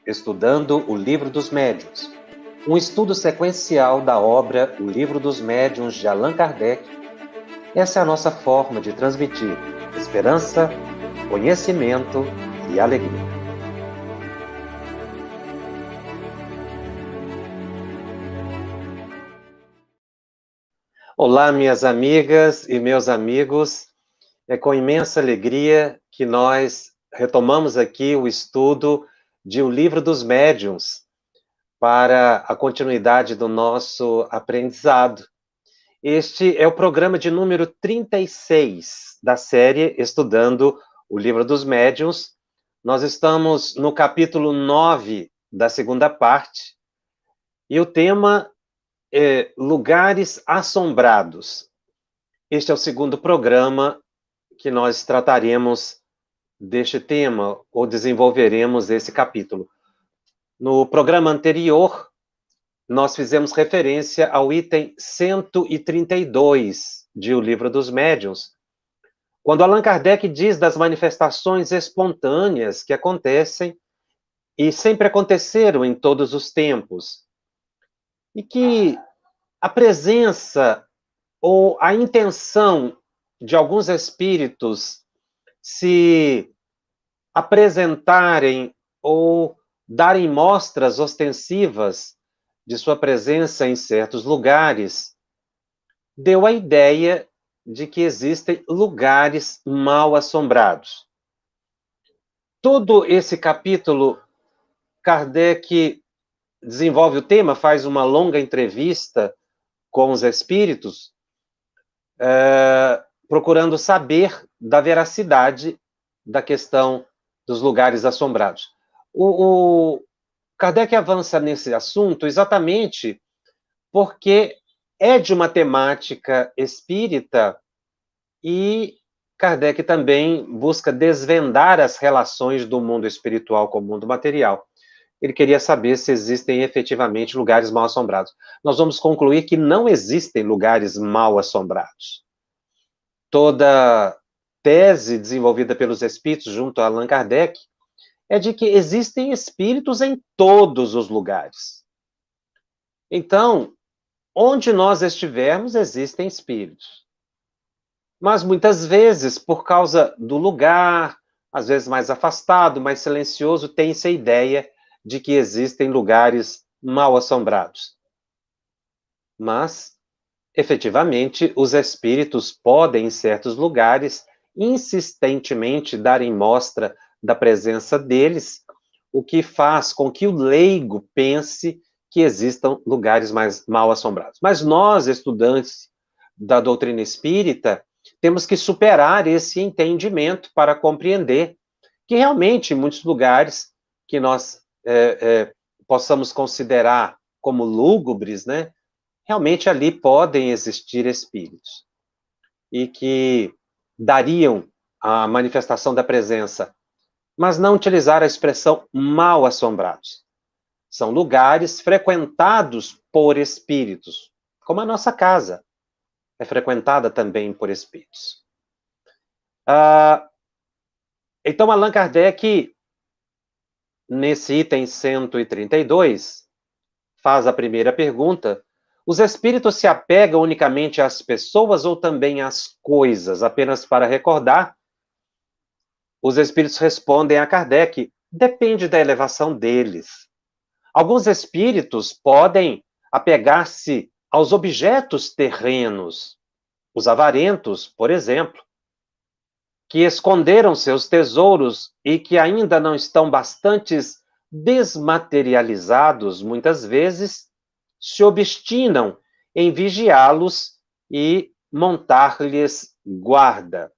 estudando o Livro dos Médiuns, um estudo sequencial da obra O Livro dos Médiuns de Allan Kardec. Essa é a nossa forma de transmitir esperança, conhecimento e alegria. Olá, minhas amigas e meus amigos. É com imensa alegria que nós retomamos aqui o estudo de O Livro dos Médiuns para a continuidade do nosso aprendizado. Este é o programa de número 36 da série Estudando o Livro dos Médiuns. Nós estamos no capítulo 9 da segunda parte, e o tema é Lugares Assombrados. Este é o segundo programa que nós trataremos deste tema, ou desenvolveremos esse capítulo. No programa anterior, nós fizemos referência ao item 132 de O Livro dos Médiuns, quando Allan Kardec diz das manifestações espontâneas que acontecem e sempre aconteceram em todos os tempos, e que a presença ou a intenção de alguns espíritos se apresentarem ou darem mostras ostensivas de sua presença em certos lugares, deu a ideia de que existem lugares mal assombrados. Todo esse capítulo, Kardec desenvolve o tema, faz uma longa entrevista com os espíritos, procurando saber da veracidade da questão dos lugares assombrados. O Kardec avança nesse assunto exatamente porque é de uma temática espírita, e Kardec também busca desvendar as relações do mundo espiritual com o mundo material. Ele queria saber se existem efetivamente lugares mal assombrados. Nós vamos concluir que não existem lugares mal assombrados. Toda tese desenvolvida pelos espíritos junto a Allan Kardec é de que existem espíritos em todos os lugares. Então, onde nós estivermos, existem espíritos. Mas muitas vezes, por causa do lugar, às vezes mais afastado, mais silencioso, tem-se a ideia de que existem lugares mal assombrados. Mas, efetivamente, os espíritos podem, em certos lugares, insistentemente darem mostra da presença deles, o que faz com que o leigo pense que existam lugares mais mal assombrados. Mas nós, estudantes da doutrina espírita, temos que superar esse entendimento para compreender que realmente em muitos lugares que nós possamos considerar como lúgubres, né, realmente ali podem existir espíritos, e que dariam a manifestação da presença, mas não utilizar a expressão mal assombrados. São lugares frequentados por espíritos, como a nossa casa é frequentada também por espíritos. Então, Allan Kardec, nesse item 132, faz a primeira pergunta: os espíritos se apegam unicamente às pessoas ou também às coisas? Apenas para recordar, os espíritos respondem a Kardec: depende da elevação deles. Alguns espíritos podem apegar-se aos objetos terrenos, os avarentos, por exemplo, que esconderam seus tesouros e que ainda não estão bastante desmaterializados, muitas vezes se obstinam em vigiá-los e montar-lhes guarda.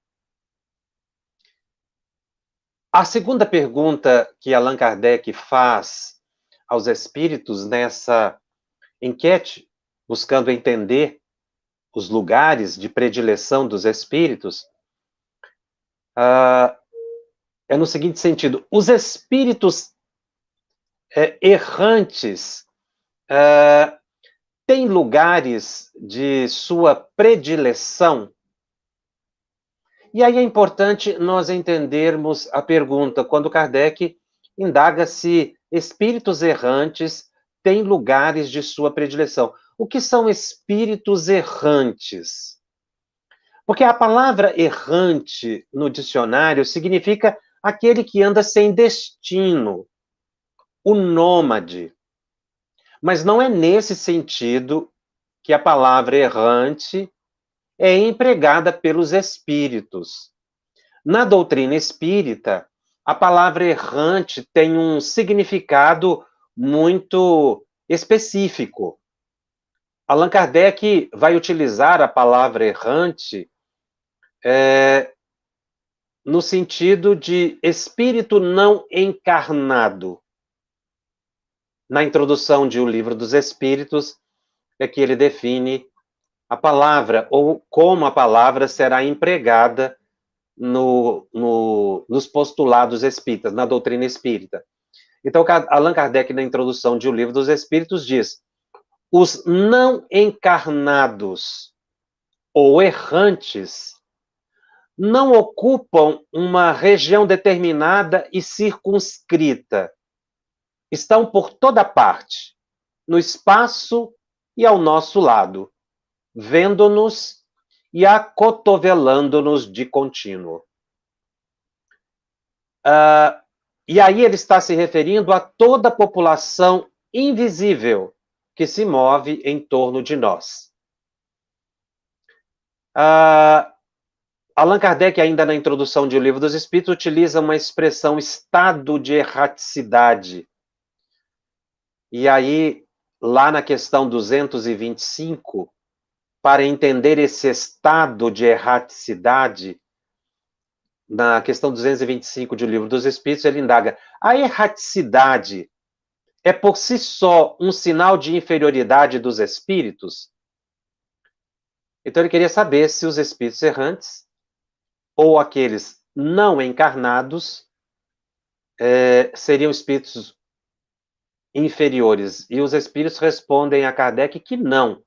A segunda pergunta que Allan Kardec faz aos espíritos nessa enquete, buscando entender os lugares de predileção dos espíritos, é no seguinte sentido: os espíritos errantes têm lugares de sua predileção? E aí é importante nós entendermos a pergunta, quando Kardec indaga se espíritos errantes têm lugares de sua predileção. O que são espíritos errantes? Porque a palavra errante no dicionário significa aquele que anda sem destino, o nômade. Mas não é nesse sentido que a palavra errante é empregada pelos espíritos. Na doutrina espírita, a palavra errante tem um significado muito específico. Allan Kardec vai utilizar a palavra errante no sentido de espírito não encarnado. Na introdução de O Livro dos Espíritos, é que ele define a palavra, ou como a palavra será empregada nos postulados espíritas, na doutrina espírita. Então, Allan Kardec, na introdução de O Livro dos Espíritos, diz: os não encarnados ou errantes não ocupam uma região determinada e circunscrita. Estão por toda parte, no espaço e ao nosso lado, vendo-nos e acotovelando-nos de contínuo. E aí ele está se referindo a toda a população invisível que se move em torno de nós. Allan Kardec, ainda na introdução de O Livro dos Espíritos, utiliza uma expressão estado de erraticidade. E aí, lá na questão 225, para entender esse estado de erraticidade, na questão 225 de O Livro dos Espíritos, ele indaga: a erraticidade é por si só um sinal de inferioridade dos espíritos? Então ele queria saber se os espíritos errantes, ou aqueles não encarnados, seriam espíritos inferiores. E os espíritos respondem a Kardec que não,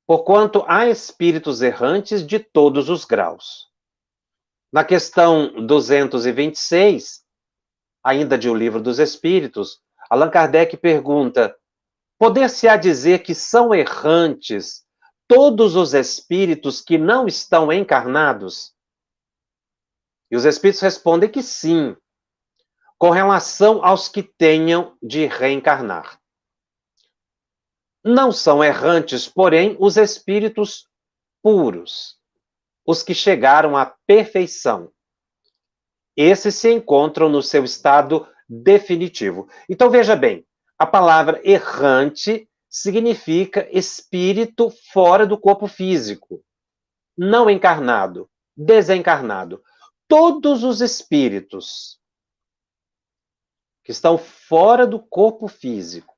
porquanto há espíritos errantes de todos os graus. Na questão 226, ainda de O Livro dos Espíritos, Allan Kardec pergunta: poder-se-á dizer que são errantes todos os espíritos que não estão encarnados? E os espíritos respondem que sim, com relação aos que tenham de reencarnar. Não são errantes, porém, os espíritos puros, os que chegaram à perfeição. Esses se encontram no seu estado definitivo. Então, veja bem, a palavra errante significa espírito fora do corpo físico, não encarnado, desencarnado. Todos os espíritos que estão fora do corpo físico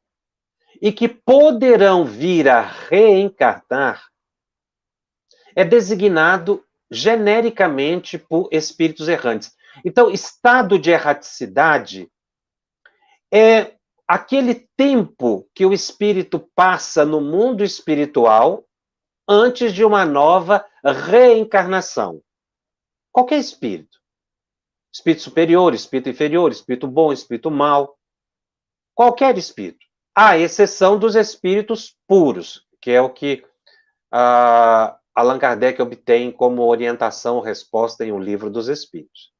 e que poderão vir a reencarnar é designado genericamente por espíritos errantes. Então, estado de erraticidade é aquele tempo que o espírito passa no mundo espiritual antes de uma nova reencarnação. Qualquer espírito. Espírito superior, espírito inferior, espírito bom, espírito mau. Qualquer espírito. À exceção dos espíritos puros, que é o que Allan Kardec obtém como orientação ou resposta em O Livro dos Espíritos.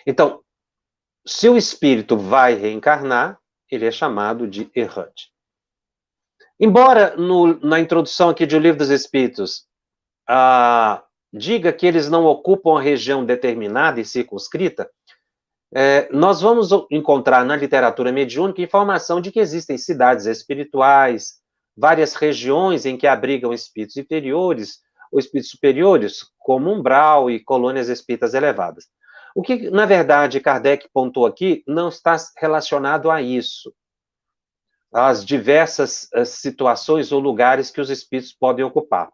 Então, se o espírito vai reencarnar, ele é chamado de errante. Embora na introdução aqui de O Livro dos Espíritos diga que eles não ocupam a região determinada e circunscrita, nós vamos encontrar na literatura mediúnica informação de que existem cidades espirituais, várias regiões em que abrigam espíritos inferiores ou espíritos superiores, como umbral e colônias espíritas elevadas. O que, na verdade, Kardec pontuou aqui não está relacionado a isso, às diversas situações ou lugares que os espíritos podem ocupar.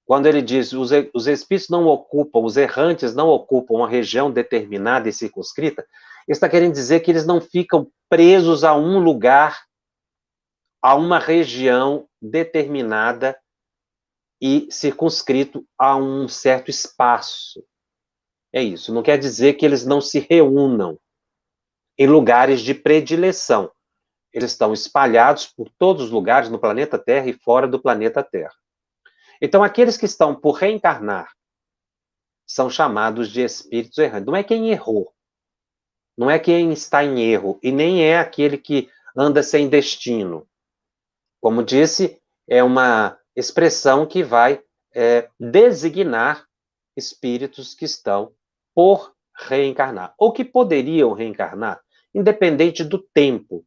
Quando ele diz os espíritos não ocupam, os errantes não ocupam uma região determinada e circunscrita, ele está querendo dizer que eles não ficam presos a um lugar, a uma região determinada e circunscrito a um certo espaço. É isso. Não quer dizer que eles não se reúnam. em lugares de predileção. Eles estão espalhados por todos os lugares no planeta Terra e fora do planeta Terra. Então, aqueles que estão por reencarnar são chamados de espíritos errantes. Não é quem errou, não é quem está em erro, e nem é aquele que anda sem destino. Como disse, é uma expressão que vai designar espíritos que estão por reencarnar, ou que poderiam reencarnar, independente do tempo,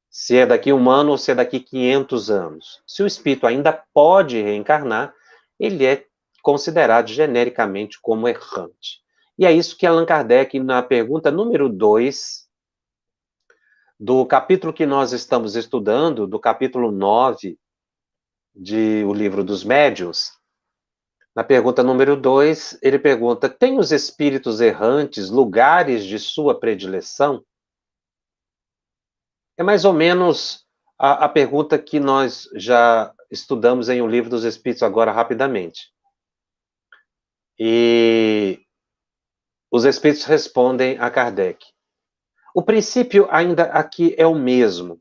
se é daqui 1 ano ou se é daqui 500 anos. Se o espírito ainda pode reencarnar, ele é considerado genericamente como errante. E é isso que Allan Kardec, na pergunta número 2, do capítulo que nós estamos estudando, do capítulo 9 de O Livro dos Médiuns, na pergunta número 2, ele pergunta: tem os espíritos errantes lugares de sua predileção? É mais ou menos a pergunta que nós já estudamos em O Livro dos Espíritos agora rapidamente. E os espíritos respondem a Kardec. O princípio ainda aqui é o mesmo.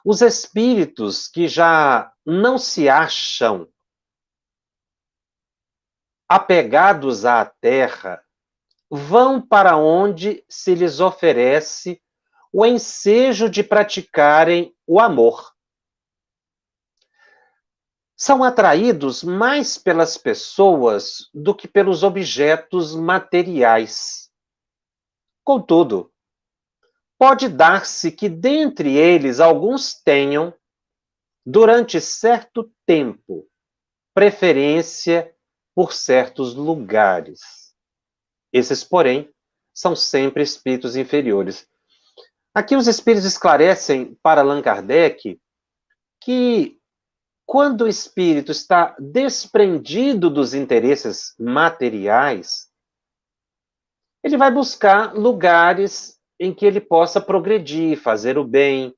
Os espíritos que já não se acham apegados à terra vão para onde se lhes oferece o ensejo de praticarem o amor. São atraídos mais pelas pessoas do que pelos objetos materiais. Contudo, pode dar-se que dentre eles alguns tenham, durante certo tempo, preferência por certos lugares. Esses, porém, são sempre espíritos inferiores. Aqui os espíritos esclarecem para Allan Kardec que quando o espírito está desprendido dos interesses materiais, ele vai buscar lugares em que ele possa progredir, fazer o bem,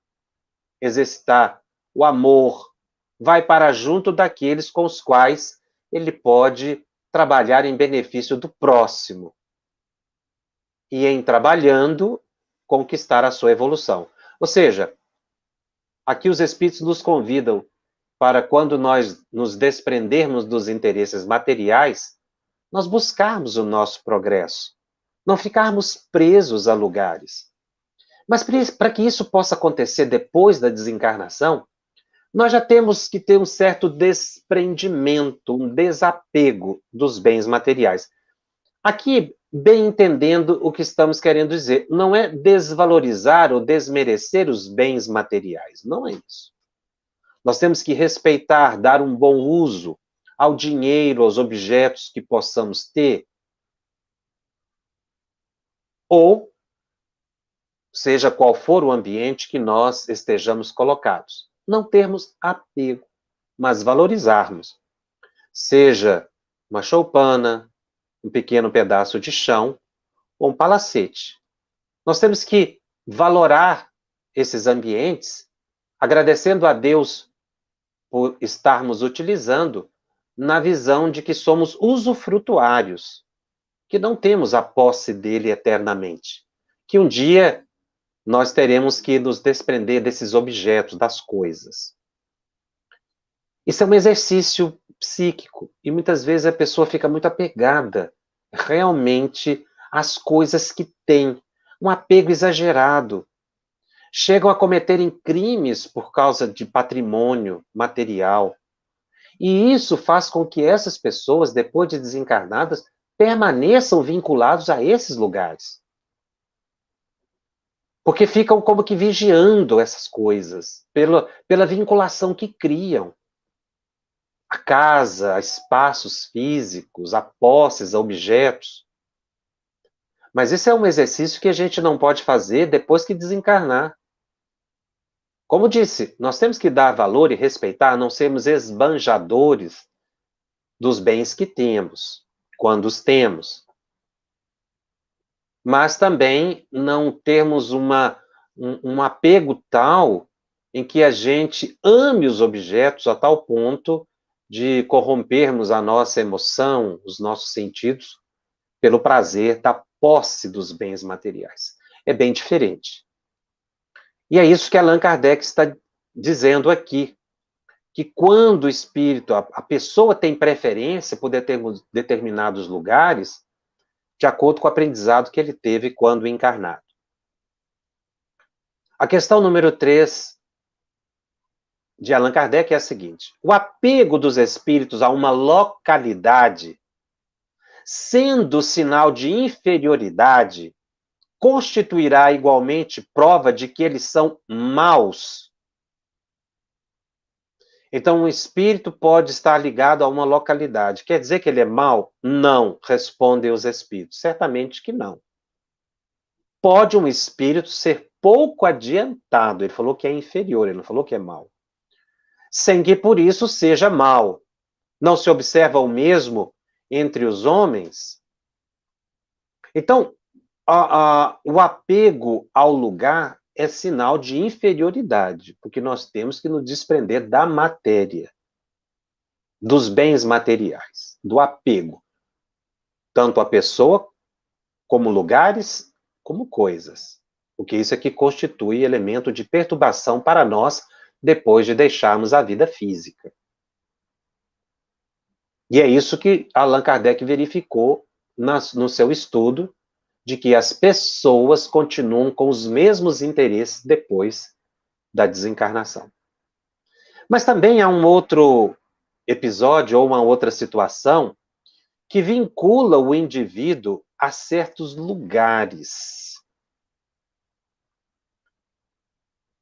exercitar o amor, vai para junto daqueles com os quais ele pode trabalhar em benefício do próximo. E em trabalhando, conquistar a sua evolução. Ou seja, aqui os espíritos nos convidam para, quando nós nos desprendermos dos interesses materiais, nós buscarmos o nosso progresso, não ficarmos presos a lugares. Mas para que isso possa acontecer depois da desencarnação, nós já temos que ter um certo desprendimento, um desapego dos bens materiais. Aqui, bem entendendo o que estamos querendo dizer, não é desvalorizar ou desmerecer os bens materiais, não é isso. Nós temos que respeitar, dar um bom uso ao dinheiro, aos objetos que possamos ter, ou seja qual for o ambiente que nós estejamos colocados. Não termos apego, mas valorizarmos. Seja uma choupana, um pequeno pedaço de chão ou um palacete. Nós temos que valorar esses ambientes, agradecendo a Deus por estarmos utilizando, na visão de que somos usufrutuários, que não temos a posse dele eternamente, que um dia nós teremos que nos desprender desses objetos, das coisas. Isso é um exercício psíquico, e muitas vezes a pessoa fica muito apegada realmente às coisas que tem, um apego exagerado. Chegam a cometerem crimes por causa de patrimônio material. E isso faz com que essas pessoas, depois de desencarnadas, permaneçam vinculados a esses lugares. Porque ficam como que vigiando essas coisas, pela vinculação que criam. A casa, a espaços físicos, a posses, a objetos. Mas esse é um exercício que a gente não pode fazer depois que desencarnar. Como disse, nós temos que dar valor e respeitar, não sermos esbanjadores dos bens que temos, quando os temos. Mas também não termos um apego tal em que a gente ame os objetos a tal ponto de corrompermos a nossa emoção, os nossos sentidos, pelo prazer da posse dos bens materiais. é bem diferente. E é isso que Allan Kardec está dizendo aqui, que quando o espírito, a pessoa tem preferência por determinados lugares, de acordo com o aprendizado que ele teve quando encarnado. A questão número 3 de Allan Kardec é a seguinte: o apego dos espíritos a uma localidade, sendo sinal de inferioridade, constituirá igualmente prova de que eles são maus. Então, um espírito pode estar ligado a uma localidade. Quer dizer que ele é mau? Não, respondem os espíritos. Certamente que não. Pode um espírito ser pouco adiantado. Ele falou que é inferior, ele não falou que é mau. Sem que por isso seja mau. Não se observa o mesmo entre os homens? Então, o apego ao lugar é sinal de inferioridade, porque nós temos que nos desprender da matéria, dos bens materiais, do apego, tanto a pessoa, como lugares, como coisas. Porque isso é que constitui elemento de perturbação para nós depois de deixarmos a vida física. E é isso que Allan Kardec verificou no seu estudo, de que as pessoas continuam com os mesmos interesses depois da desencarnação. Mas também há um outro episódio ou uma outra situação que vincula o indivíduo a certos lugares,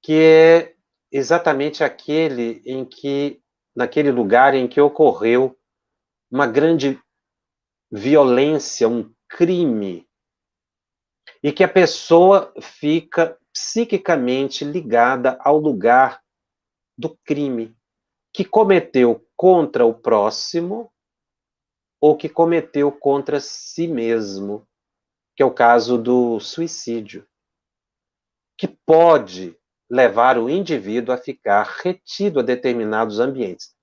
que é exatamente aquele em que, naquele lugar em que ocorreu uma grande violência, um crime, e que a pessoa fica psiquicamente ligada ao lugar do crime que cometeu contra o próximo ou que cometeu contra si mesmo, que é o caso do suicídio, que pode levar o indivíduo a ficar retido a determinados ambientes.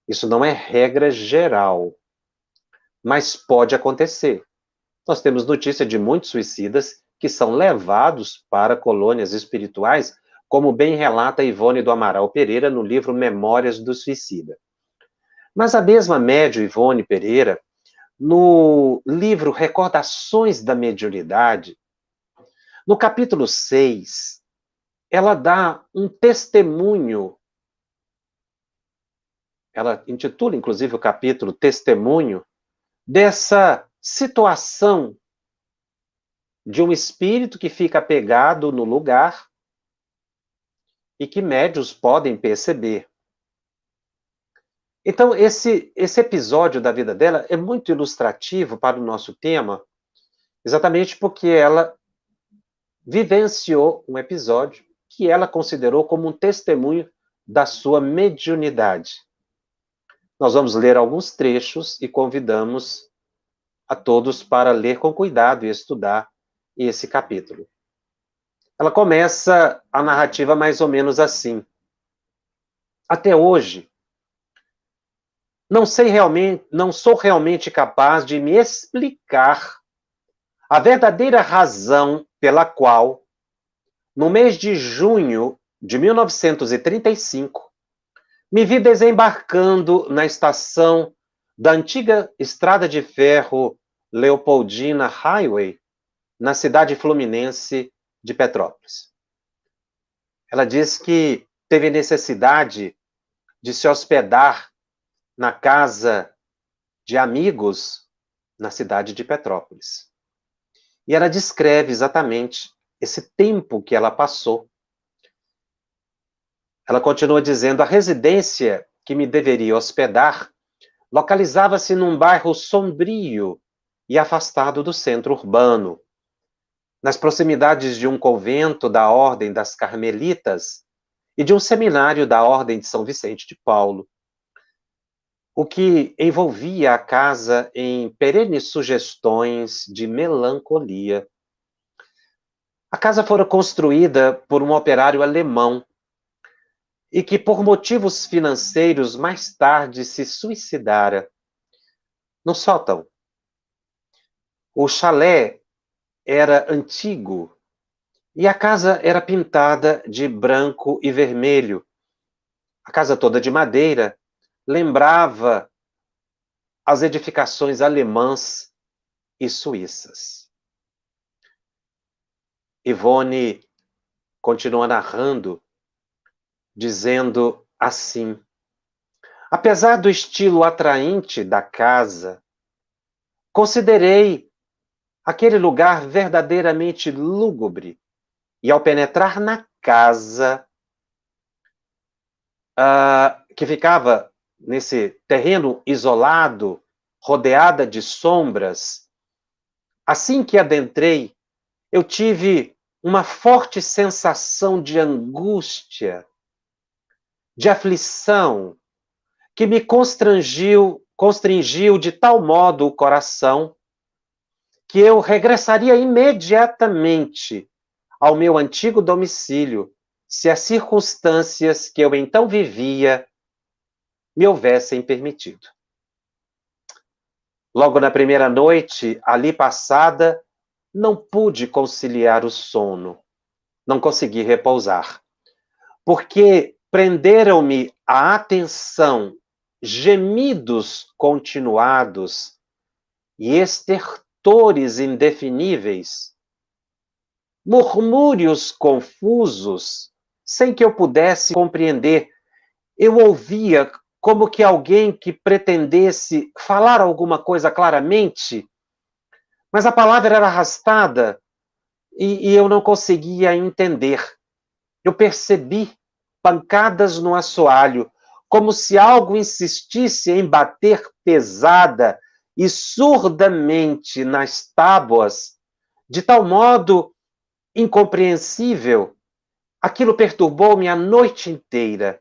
Isso não é regra geral, mas pode acontecer. Nós temos notícia de muitos suicidas que são levados para colônias espirituais, como bem relata Ivone do Amaral Pereira no livro Memórias do Suicida. Mas a mesma médium Ivone Pereira, no livro Recordações da Mediunidade, no capítulo 6, ela dá um testemunho, ela intitula inclusive o capítulo Testemunho, dessa situação de um espírito que fica apegado no lugar e que médiuns podem perceber. Então, esse episódio da vida dela é muito ilustrativo para o nosso tema, exatamente porque ela vivenciou um episódio que ela considerou como um testemunho da sua mediunidade. Nós vamos ler alguns trechos e convidamos a todos para ler com cuidado e estudar esse capítulo. Ela começa a narrativa mais ou menos assim. Até hoje, não sou realmente capaz de me explicar a verdadeira razão pela qual, no mês de junho de 1935, me vi desembarcando na estação da antiga estrada de ferro Leopoldina Highway, na cidade fluminense de Petrópolis. Ela diz que teve necessidade de se hospedar na casa de amigos na cidade de Petrópolis. E ela descreve exatamente esse tempo que ela passou. Ela continua dizendo: a residência que me deveria hospedar localizava-se num bairro sombrio e afastado do centro urbano, nas proximidades de um convento da Ordem das Carmelitas e de um seminário da Ordem de São Vicente de Paulo, o que envolvia a casa em perenes sugestões de melancolia. A casa fora construída por um operário alemão e que, por motivos financeiros, mais tarde se suicidara no sótão. O chalé era antigo E a casa era pintada de branco e vermelho. A casa toda de madeira lembrava as edificações alemãs e suíças. Ivone continua narrando, dizendo assim: apesar do estilo atraente da casa, considerei aquele lugar verdadeiramente lúgubre. E ao penetrar na casa, que ficava nesse terreno isolado, rodeada de sombras, assim que adentrei, eu tive uma forte sensação de angústia, de aflição, que me constringiu de tal modo o coração que eu regressaria imediatamente ao meu antigo domicílio, se as circunstâncias que eu então vivia me houvessem permitido. Logo na primeira noite ali passada, não pude conciliar o sono, não consegui repousar, porque prenderam-me a atenção gemidos continuados e estertores indefiníveis, murmúrios confusos, sem que eu pudesse compreender. Eu ouvia como que alguém que pretendesse falar alguma coisa claramente, mas a palavra era arrastada e eu não conseguia entender. Eu percebi pancadas no assoalho, como se algo insistisse em bater pesada e surdamente nas tábuas, de tal modo incompreensível. Aquilo perturbou-me a noite inteira.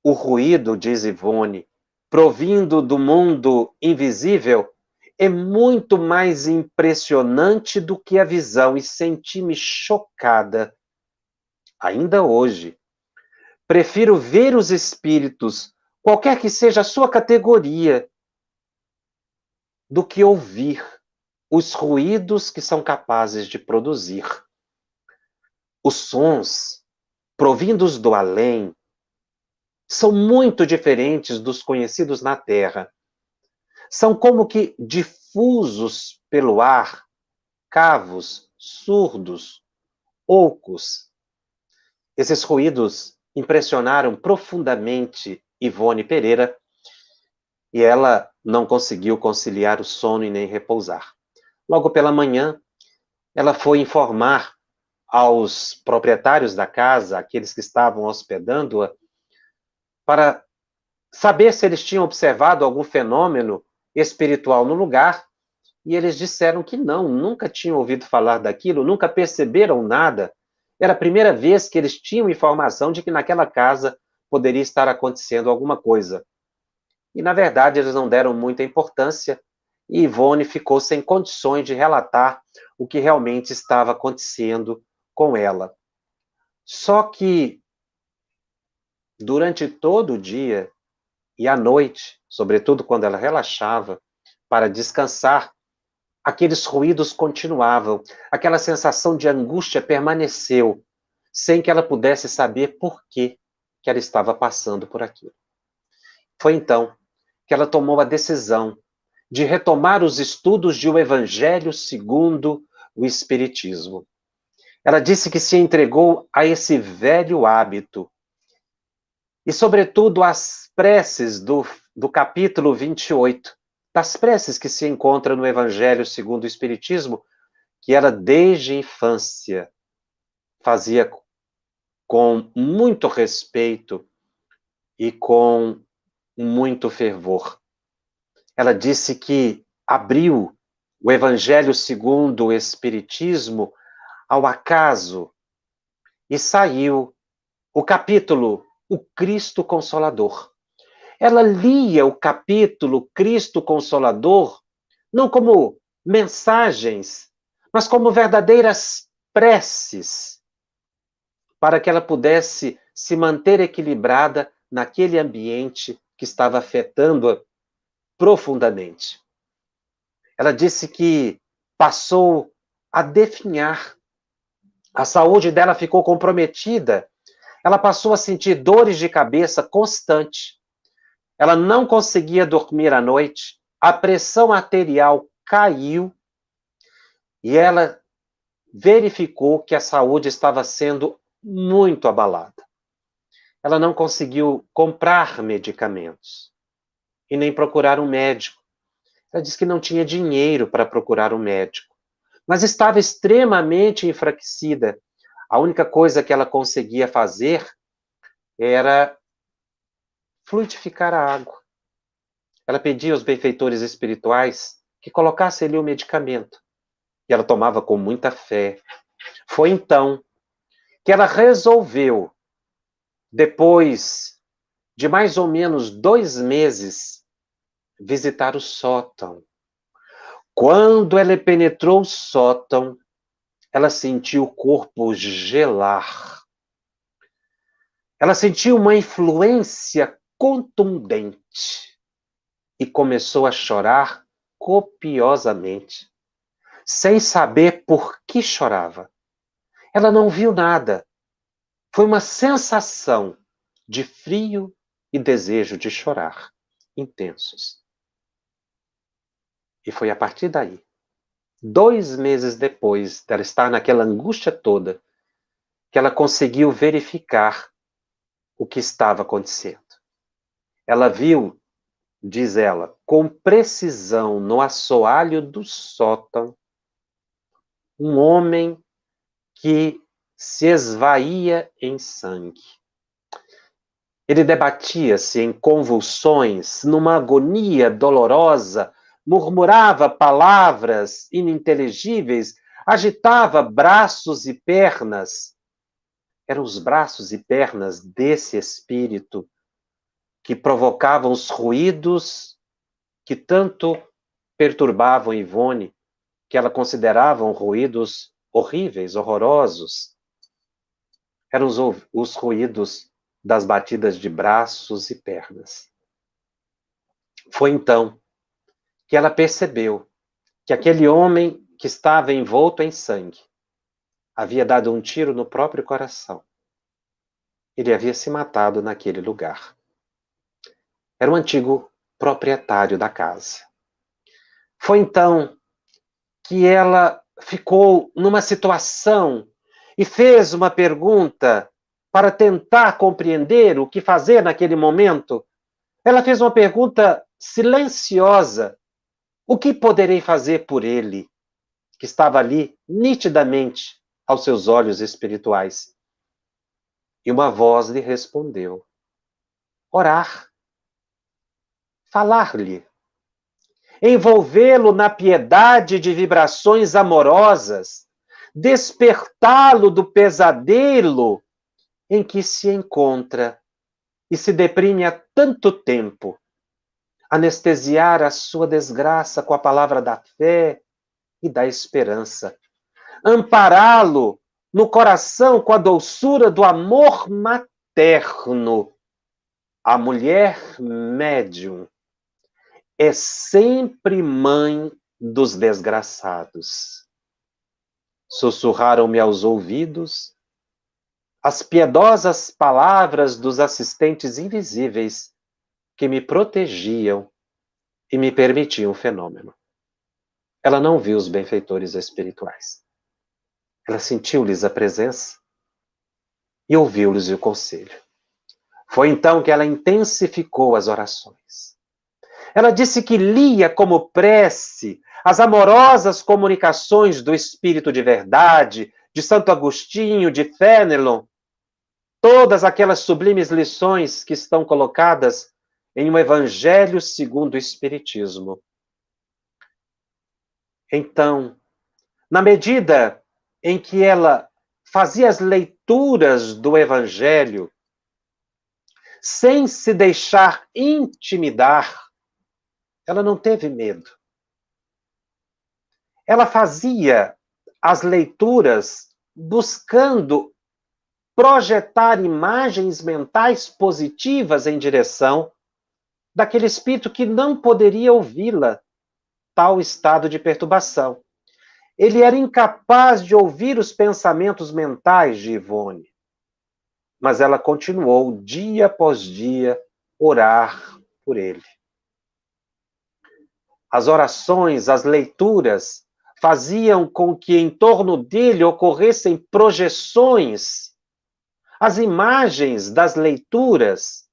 O ruído, diz Ivone, provindo do mundo invisível, é muito mais impressionante do que a visão e senti-me chocada. Ainda hoje, prefiro ver os espíritos, qualquer que seja a sua categoria, do que ouvir os ruídos que são capazes de produzir. Os sons, provindos do além, são muito diferentes dos conhecidos na Terra. São como que difusos pelo ar, cavos, surdos, ocos. Esses ruídos impressionaram profundamente Ivone Pereira e ela não conseguiu conciliar o sono e nem repousar. Logo pela manhã, ela foi informar aos proprietários da casa, aqueles que estavam hospedando-a, para saber se eles tinham observado algum fenômeno espiritual no lugar, e eles disseram que não, nunca tinham ouvido falar daquilo, nunca perceberam nada. Era a primeira vez que eles tinham informação de que naquela casa poderia estar acontecendo alguma coisa. E, na verdade, eles não deram muita importância, e Ivone ficou sem condições de relatar o que realmente estava acontecendo com ela. Só que, durante todo o dia e à noite, sobretudo quando ela relaxava para descansar, aqueles ruídos continuavam, aquela sensação de angústia permaneceu, sem que ela pudesse saber por que ela estava passando por aquilo. Foi então que ela tomou a decisão de retomar os estudos de O Evangelho segundo o Espiritismo. Ela disse que se entregou a esse velho hábito e, sobretudo, às preces do capítulo 28, das preces que se encontram no Evangelho segundo o Espiritismo, que ela, desde a infância, fazia com muito respeito e com muito fervor. Ela disse que abriu o Evangelho segundo o Espiritismo ao acaso e saiu o capítulo O Cristo Consolador. Ela lia o capítulo Cristo Consolador não como mensagens, mas como verdadeiras preces, para que ela pudesse se manter equilibrada naquele ambiente que estava afetando-a profundamente. Ela disse que passou a definhar A saúde dela ficou comprometida. Ela passou a sentir dores de cabeça constante. Ela não conseguia dormir à noite. A pressão arterial caiu e ela verificou que a saúde estava sendo muito abalada. Ela não conseguiu comprar medicamentos e nem procurar um médico. Ela disse que não tinha dinheiro para procurar um médico, mas estava extremamente enfraquecida. A única coisa que ela conseguia fazer era fluidificar a água. Ela pedia aos benfeitores espirituais que colocassem ali o medicamento. E ela tomava com muita fé. Foi então que ela resolveu, depois de mais ou menos 2 meses, visitar o sótão. Quando ela penetrou o sótão, ela sentiu o corpo gelar. Ela sentiu uma influência contundente e começou a chorar copiosamente, sem saber por que chorava. Ela não viu nada. Foi uma sensação de frio e desejo de chorar, intensos. E foi a partir daí, 2 meses depois dela estar naquela angústia toda, que ela conseguiu verificar o que estava acontecendo. Ela viu, diz ela, com precisão no assoalho do sótão, um homem que se esvaía em sangue. Ele debatia-se em convulsões, numa agonia dolorosa, murmurava palavras ininteligíveis, agitava braços e pernas. Eram os braços e pernas desse espírito que provocavam os ruídos que tanto perturbavam Ivone, que ela considerava ruídos horríveis, horrorosos. Eram os ruídos das batidas de braços e pernas. Foi então que ela percebeu que aquele homem que estava envolto em sangue havia dado um tiro no próprio coração. Ele havia se matado naquele lugar. Era o antigo proprietário da casa. Foi então que ela ficou numa situação e fez uma pergunta para tentar compreender o que fazer naquele momento. Ela fez uma pergunta silenciosa: o que poderei fazer por ele, que estava ali nitidamente aos seus olhos espirituais? E uma voz lhe respondeu: orar, falar-lhe, envolvê-lo na piedade de vibrações amorosas, despertá-lo do pesadelo em que se encontra e se deprime há tanto tempo, anestesiar a sua desgraça com a palavra da fé e da esperança, ampará-lo no coração com a doçura do amor materno. A mulher médium é sempre mãe dos desgraçados. Sussurraram-me aos ouvidos as piedosas palavras dos assistentes invisíveis que me protegiam e me permitiam o fenômeno. Ela não viu os benfeitores espirituais. Ela sentiu-lhes a presença e ouviu-lhes o conselho. Foi então que ela intensificou as orações. Ela disse que lia como prece as amorosas comunicações do Espírito de Verdade, de Santo Agostinho, de Fénelon, todas aquelas sublimes lições que estão colocadas em um Evangelho segundo o Espiritismo. Então, na medida em que ela fazia as leituras do Evangelho, sem se deixar intimidar, ela não teve medo. Ela fazia as leituras buscando projetar imagens mentais positivas em direção daquele espírito que não poderia ouvi-la, tal estado de perturbação. Ele era incapaz de ouvir os pensamentos mentais de Ivone. Mas ela continuou, dia após dia, orar por ele. As orações, as leituras, faziam com que em torno dele ocorressem projeções, as imagens das leituras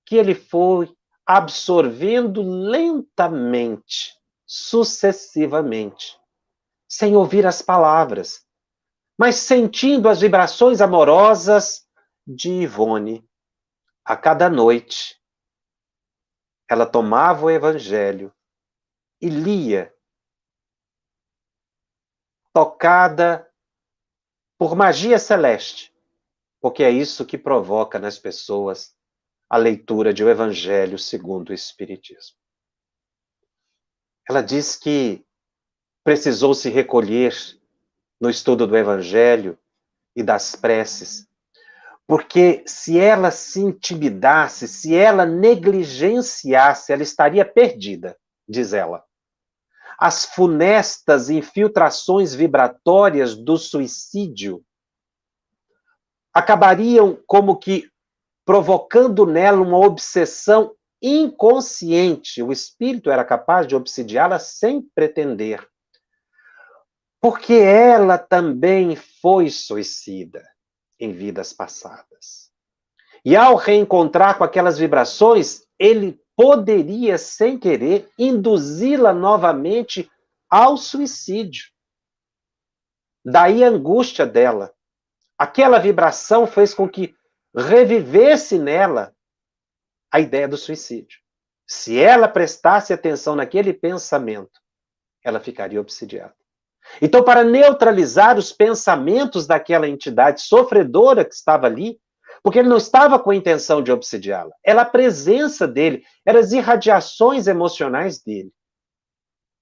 que ele foi absorvendo lentamente, sucessivamente, sem ouvir as palavras, mas sentindo as vibrações amorosas de Ivone. A cada noite, ela tomava o Evangelho e lia, tocada por magia celeste, porque é isso que provoca nas pessoas a leitura de o Evangelho segundo o Espiritismo. Ela diz que precisou se recolher no estudo do Evangelho e das preces, porque se ela se intimidasse, se ela negligenciasse, ela estaria perdida, diz ela. As funestas infiltrações vibratórias do suicídio acabariam como que provocando nela uma obsessão inconsciente. O espírito era capaz de obsidiá-la sem pretender. Porque ela também foi suicida em vidas passadas. E ao reencontrar com aquelas vibrações, ele poderia, sem querer, induzi-la novamente ao suicídio. Daí a angústia dela. Aquela vibração fez com que revivesse nela a ideia do suicídio. Se ela prestasse atenção naquele pensamento, ela ficaria obsidiada. Então, para neutralizar os pensamentos daquela entidade sofredora que estava ali, porque ele não estava com a intenção de obsidiá-la, era a presença dele, eram as irradiações emocionais dele,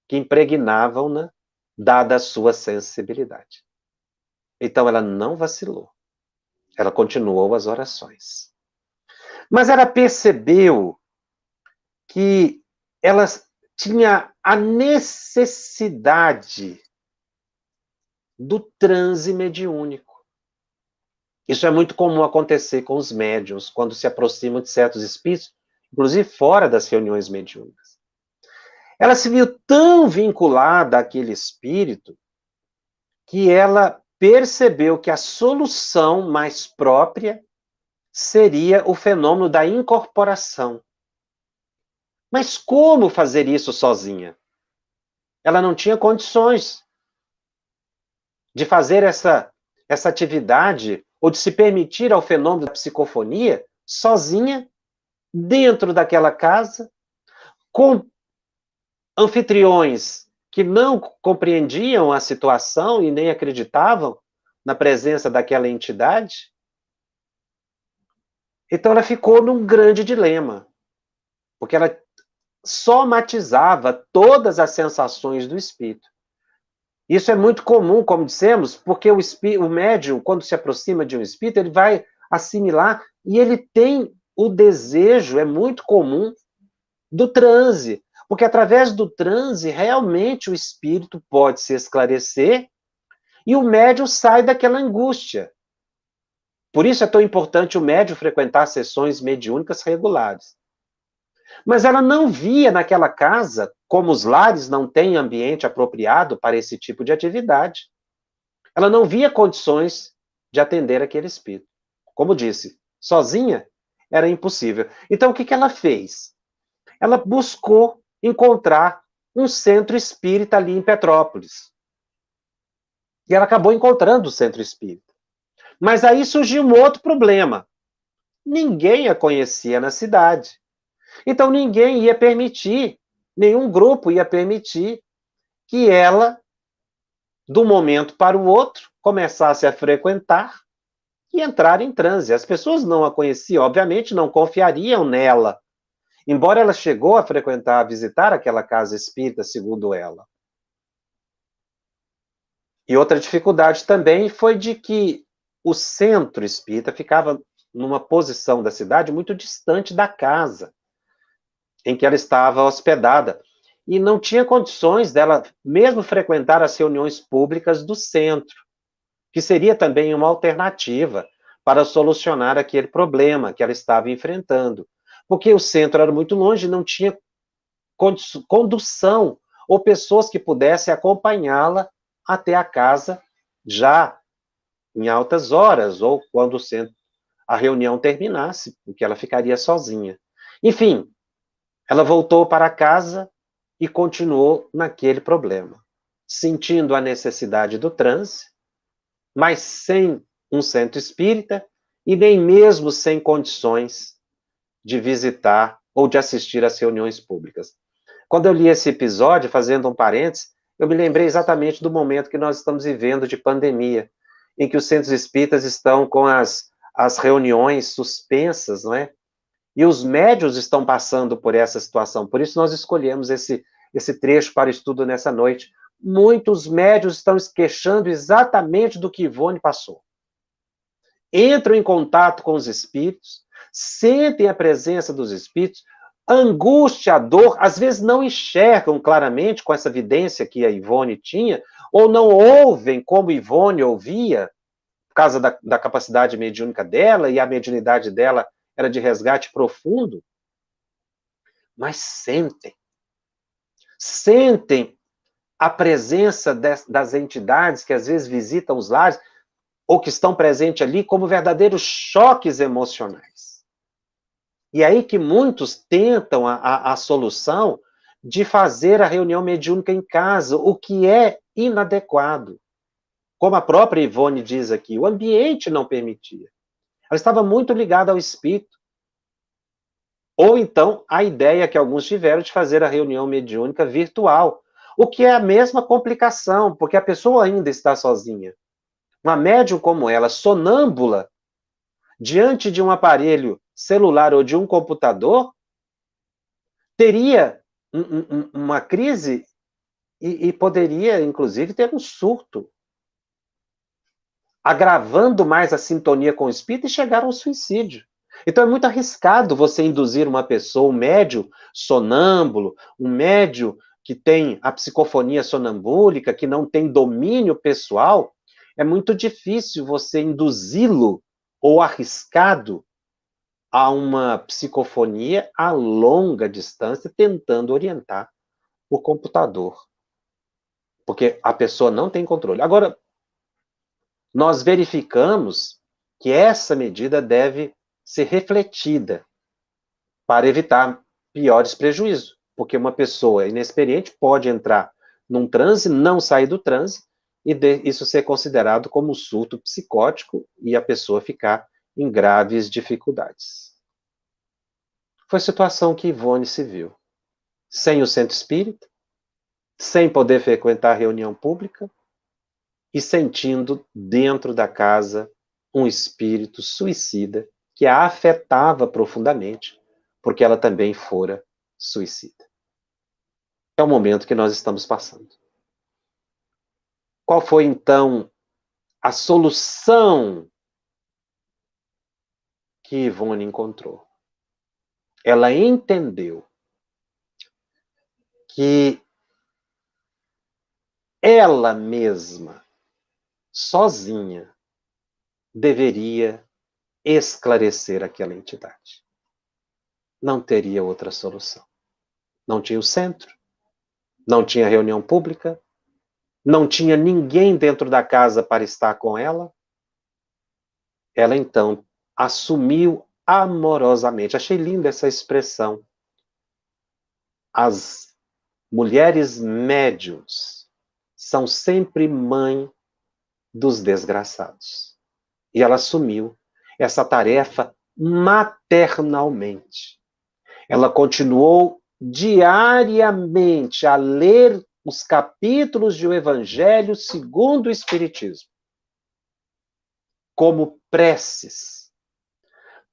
que impregnavam-na, dada a sua sensibilidade. Então, ela não vacilou. Ela continuou as orações. Mas ela percebeu que ela tinha a necessidade do transe mediúnico. Isso é muito comum acontecer com os médiuns, quando se aproximam de certos espíritos, inclusive fora das reuniões mediúnicas. Ela se viu tão vinculada àquele espírito que ela percebeu que a solução mais própria seria o fenômeno da incorporação. Mas como fazer isso sozinha? Ela não tinha condições de fazer essa atividade ou de se permitir ao fenômeno da psicofonia sozinha, dentro daquela casa, com anfitriões que não compreendiam a situação e nem acreditavam na presença daquela entidade. Então ela ficou num grande dilema, porque ela somatizava todas as sensações do espírito. Isso é muito comum, como dissemos, porque o médium, quando se aproxima de um espírito, ele vai assimilar e ele tem o desejo, é muito comum, do transe. Porque através do transe, realmente o espírito pode se esclarecer e o médium sai daquela angústia. Por isso é tão importante o médium frequentar sessões mediúnicas regulares. Mas ela não via naquela casa, como os lares não têm ambiente apropriado para esse tipo de atividade, ela não via condições de atender aquele espírito. Como disse, sozinha era impossível. Então o que ela fez? Ela buscou encontrar um centro espírita ali em Petrópolis. E ela acabou encontrando o centro espírita. Mas aí surgiu um outro problema. Ninguém a conhecia na cidade. Então ninguém ia permitir, nenhum grupo ia permitir que ela, de um momento para o outro, começasse a frequentar e entrar em transe. As pessoas não a conheciam, obviamente não confiariam nela, embora ela chegou a frequentar, a visitar aquela casa espírita, segundo ela. E outra dificuldade também foi de que o centro espírita ficava numa posição da cidade muito distante da casa em que ela estava hospedada. e não tinha condições dela mesmo frequentar as reuniões públicas do centro, que seria também uma alternativa para solucionar aquele problema que ela estava enfrentando. Porque o centro era muito longe e não tinha condução ou pessoas que pudessem acompanhá-la até a casa já em altas horas, ou quando a reunião terminasse, porque ela ficaria sozinha. Enfim, ela voltou para casa e continuou naquele problema, sentindo a necessidade do transe, mas sem um centro espírita e nem mesmo sem condições de visitar ou de assistir às reuniões públicas. Quando eu li esse episódio, fazendo um parênteses, eu me lembrei exatamente do momento que nós estamos vivendo de pandemia, em que os centros espíritas estão com as reuniões suspensas, não é? E os médios estão passando por essa situação. Por isso nós escolhemos esse trecho para estudo nessa noite. Muitos médios estão se queixando exatamente do que Ivone passou. Entram em contato com os espíritos, sentem a presença dos espíritos, angústia, a dor, às vezes não enxergam claramente com essa evidência que a Ivone tinha, ou não ouvem como Ivone ouvia, por causa da capacidade mediúnica dela, e a mediunidade dela era de resgate profundo, mas sentem a presença das entidades que às vezes visitam os lares, ou que estão presentes ali, como verdadeiros choques emocionais. E aí que muitos tentam a solução de fazer a reunião mediúnica em casa, o que é inadequado. Como a própria Ivone diz aqui, o ambiente não permitia. Ela estava muito ligada ao espírito. Ou então, a ideia que alguns tiveram de fazer a reunião mediúnica virtual, o que é a mesma complicação, porque a pessoa ainda está sozinha. Uma médium como ela, sonâmbula, diante de um aparelho celular ou de um computador, teria uma crise e poderia, inclusive, ter um surto, agravando mais a sintonia com o espírito e chegar ao suicídio. Então é muito arriscado você induzir uma pessoa, um médium sonâmbulo, um médium que tem a psicofonia sonambúlica, que não tem domínio pessoal, é muito difícil você induzi-lo ou arriscado a uma psicofonia a longa distância, tentando orientar o computador. Porque a pessoa não tem controle. Agora, nós verificamos que essa medida deve ser refletida para evitar piores prejuízos. Porque uma pessoa inexperiente pode entrar num transe, não sair do transe, e isso ser considerado como um surto psicótico e a pessoa ficar em graves dificuldades. Foi a situação que Ivone se viu. Sem o centro espírita, sem poder frequentar reunião pública e sentindo dentro da casa um espírito suicida que a afetava profundamente, porque ela também fora suicida. É o momento que nós estamos passando. Qual foi, então, a solução que Ivone encontrou? Ela entendeu que ela mesma, sozinha, deveria esclarecer aquela entidade. Não teria outra solução. Não tinha o centro, não tinha reunião pública, não tinha ninguém dentro da casa para estar com ela. Ela, então, assumiu amorosamente. Achei linda essa expressão. As mulheres médiuns são sempre mãe dos desgraçados. E ela assumiu essa tarefa maternalmente. Ela continuou diariamente a ler os capítulos do Evangelho segundo o Espiritismo, como preces,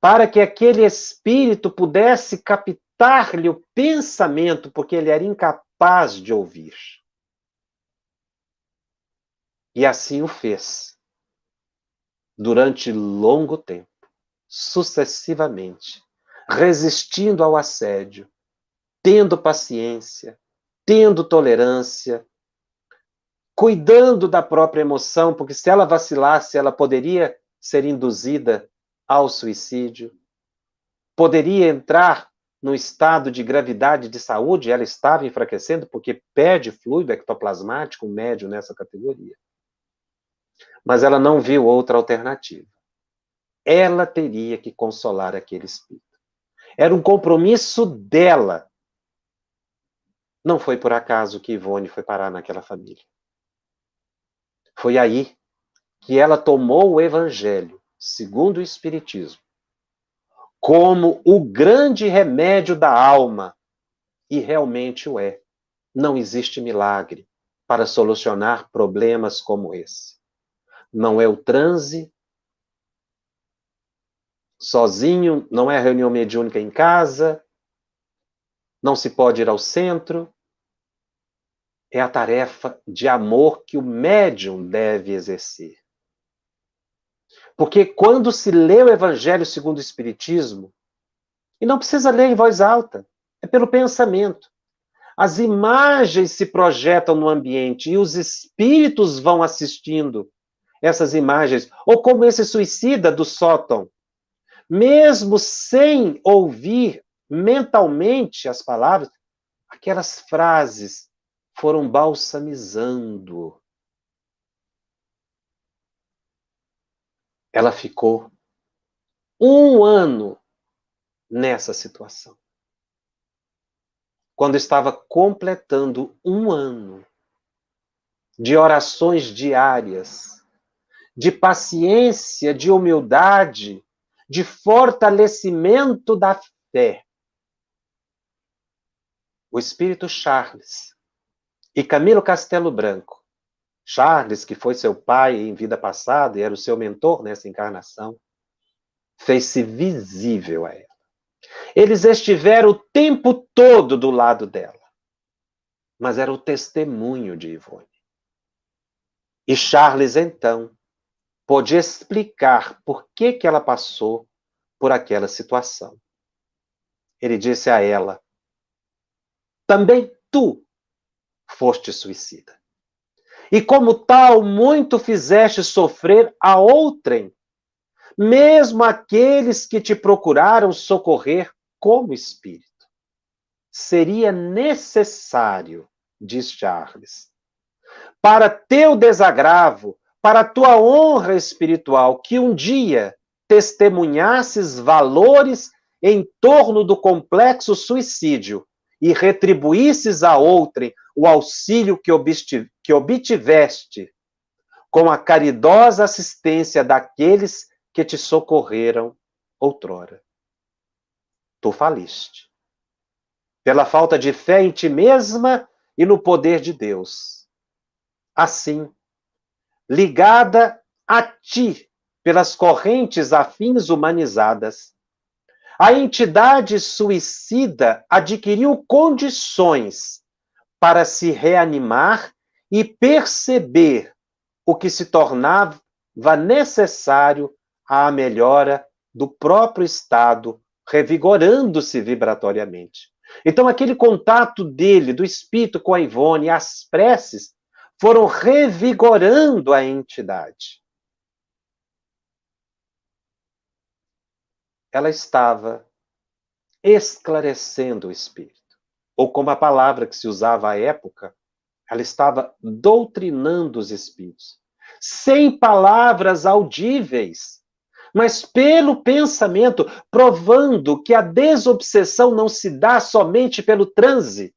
para que aquele espírito pudesse captar-lhe o pensamento, porque ele era incapaz de ouvir. E assim o fez, durante longo tempo, sucessivamente, resistindo ao assédio, tendo paciência, tendo tolerância, cuidando da própria emoção, porque se ela vacilasse, ela poderia ser induzida ao suicídio, poderia entrar num estado de gravidade de saúde, ela estava enfraquecendo porque perde fluido ectoplasmático médio nessa categoria. Mas ela não viu outra alternativa. Ela teria que consolar aquele espírito. Era um compromisso dela. Não foi por acaso que Ivone foi parar naquela família. Foi aí que ela tomou o Evangelho, segundo o Espiritismo, como o grande remédio da alma. E realmente o é. Não existe milagre para solucionar problemas como esse. Não é o transe, sozinho, não é a reunião mediúnica em casa, não se pode ir ao centro. É a tarefa de amor que o médium deve exercer. Porque quando se lê o Evangelho segundo o Espiritismo, e não precisa ler em voz alta, é pelo pensamento. As imagens se projetam no ambiente e os espíritos vão assistindo essas imagens. Ou como esse suicida do sótão, mesmo sem ouvir mentalmente as palavras, aquelas frases foram balsamizando. Ela ficou 1 ano nessa situação. Quando estava completando 1 ano de orações diárias, de paciência, de humildade, de fortalecimento da fé, o espírito Charles e Camilo Castelo Branco, Charles, que foi seu pai em vida passada e era o seu mentor nessa encarnação, fez-se visível a ela. Eles estiveram o tempo todo do lado dela, mas era o testemunho de Ivone. E Charles, então, pôde explicar por que ela passou por aquela situação. Ele disse a ela: também tu foste suicida. E como tal, muito fizeste sofrer a outrem, mesmo aqueles que te procuraram socorrer como espírito. Seria necessário, diz Charles, para teu desagravo, para tua honra espiritual, que um dia testemunhasses valores em torno do complexo suicídio e retribuísses a outrem o auxílio que obtiveste com a caridosa assistência daqueles que te socorreram outrora. Tu faliste. Pela falta de fé em ti mesma e no poder de Deus. Assim, ligada a ti pelas correntes afins humanizadas, a entidade suicida adquiriu condições para se reanimar e perceber o que se tornava necessário à melhora do próprio estado, revigorando-se vibratoriamente. Então, aquele contato dele, do espírito com a Ivone, as preces, foram revigorando a entidade. Ela estava esclarecendo o espírito. Ou como a palavra que se usava à época, ela estava doutrinando os espíritos. Sem palavras audíveis, mas pelo pensamento, provando que a desobsessão não se dá somente pelo transe.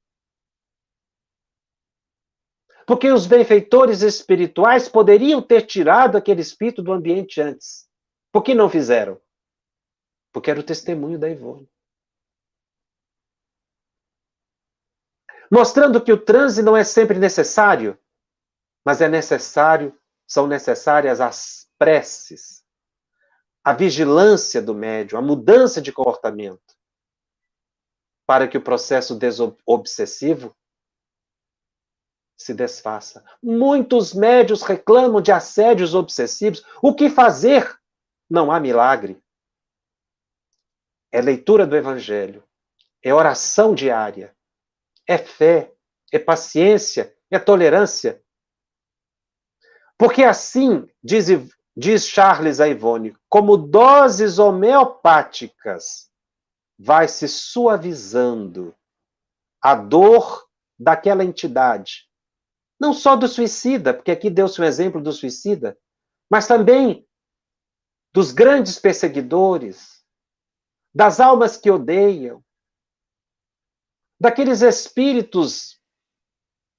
Porque os benfeitores espirituais poderiam ter tirado aquele espírito do ambiente antes. Por que não fizeram? Porque era o testemunho da Ivone. Mostrando que o transe não é sempre necessário, mas são necessárias as preces, a vigilância do médium, a mudança de comportamento, para que o processo desobsessivo se desfaça. Muitos médiuns reclamam de assédios obsessivos. O que fazer? Não há milagre. É leitura do Evangelho, é oração diária, é fé, é paciência, é tolerância. Porque assim, diz Charles a Ivone, como doses homeopáticas, vai se suavizando a dor daquela entidade. Não só do suicida, porque aqui deu-se um exemplo do suicida, mas também dos grandes perseguidores, das almas que odeiam, daqueles espíritos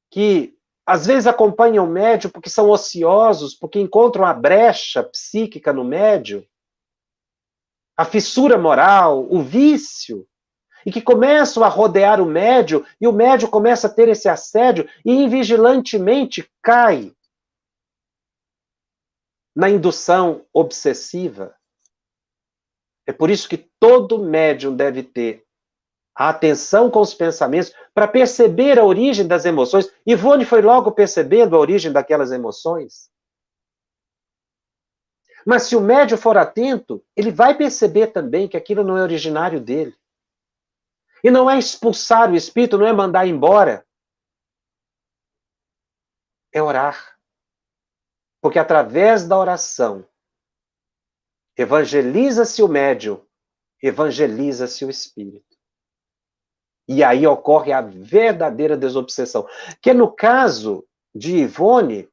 que às vezes acompanham o médium porque são ociosos, porque encontram a brecha psíquica no médium, a fissura moral, o vício, e que começam a rodear o médium, e o médium começa a ter esse assédio, e invigilantemente cai na indução obsessiva. É por isso que todo médium deve ter a atenção com os pensamentos para perceber a origem das emoções. Ivone foi logo percebendo a origem daquelas emoções. Mas se o médium for atento, ele vai perceber também que aquilo não é originário dele. E não é expulsar o espírito, não é mandar embora. É orar. Porque através da oração, evangeliza-se o médium, evangeliza-se o espírito. E aí ocorre a verdadeira desobsessão. Que no caso de Ivone,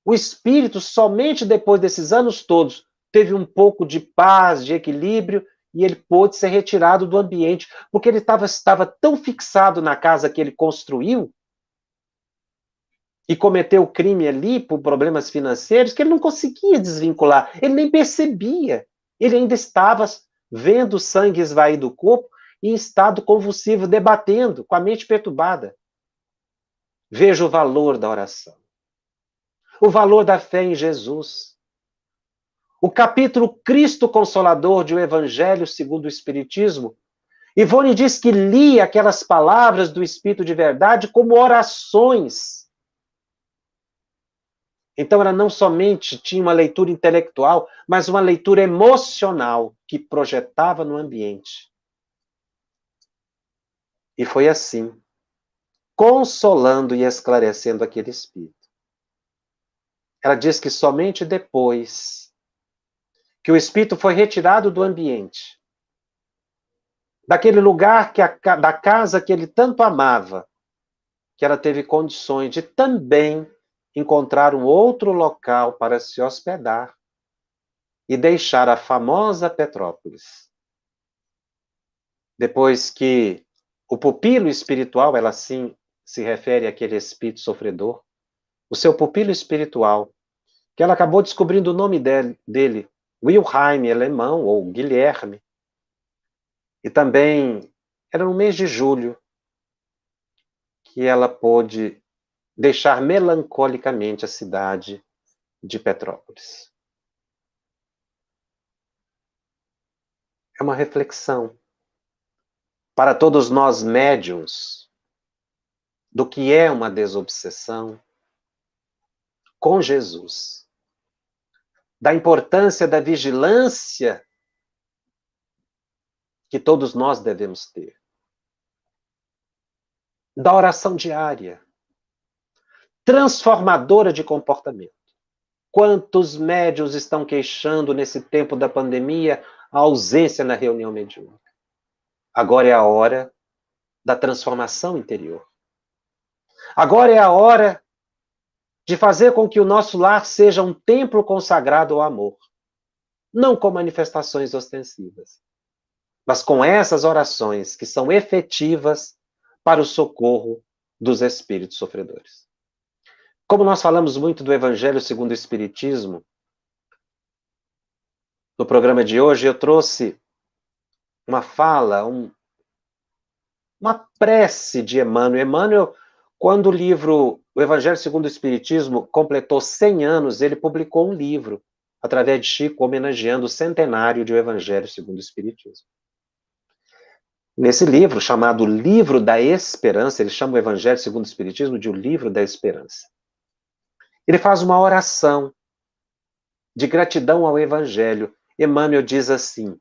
o espírito, somente depois desses anos todos, teve um pouco de paz, de equilíbrio, e ele pôde ser retirado do ambiente, porque ele estava tão fixado na casa que ele construiu, e cometeu o crime ali por problemas financeiros, que ele não conseguia desvincular, ele nem percebia. Ele ainda estava vendo o sangue esvair do corpo, em estado convulsivo, debatendo, com a mente perturbada. Veja o valor da oração. O valor da fé em Jesus. O capítulo Cristo Consolador de O Evangelho segundo o Espiritismo, Ivone diz que lia aquelas palavras do Espírito de verdade como orações. Então ela não somente tinha uma leitura intelectual, mas uma leitura emocional que projetava no ambiente. E foi assim, consolando e esclarecendo aquele espírito. Ela diz que somente depois que o espírito foi retirado do ambiente, daquele lugar da casa que ele tanto amava, que ela teve condições de também encontrar um outro local para se hospedar e deixar a famosa Petrópolis. Depois que o pupilo espiritual, ela assim se refere àquele espírito sofredor, o seu pupilo espiritual, que ela acabou descobrindo o nome dele, Wilhelm, alemão, ou Guilherme. E também era no mês de julho que ela pôde deixar melancolicamente a cidade de Petrópolis. É uma reflexão para todos nós médiuns do que é uma desobsessão com Jesus, da importância da vigilância que todos nós devemos ter, da oração diária, transformadora de comportamento. Quantos médiuns estão queixando nesse tempo da pandemia a ausência na reunião mediúnica? Agora é a hora da transformação interior. Agora é a hora de fazer com que o nosso lar seja um templo consagrado ao amor, não com manifestações ostensivas, mas com essas orações que são efetivas para o socorro dos espíritos sofredores. Como nós falamos muito do Evangelho segundo o Espiritismo, no programa de hoje eu trouxe uma fala, uma prece de Emmanuel. Emmanuel, quando o livro O Evangelho segundo o Espiritismo completou 100 anos, ele publicou um livro, através de Chico, homenageando o centenário de O Evangelho segundo o Espiritismo. Nesse livro, chamado Livro da Esperança, ele chama o Evangelho segundo o Espiritismo de O Livro da Esperança. Ele faz uma oração de gratidão ao Evangelho. Emmanuel diz assim: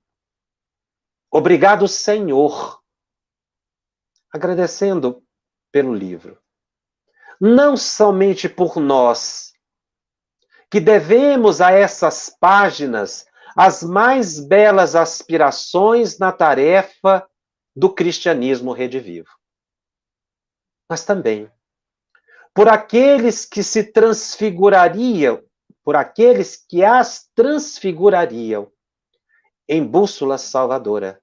obrigado, Senhor, agradecendo pelo livro. não somente por nós, que devemos a essas páginas as mais belas aspirações na tarefa do cristianismo redivivo, mas também por aqueles que se transfigurariam, por aqueles que as transfigurariam em bússola salvadora,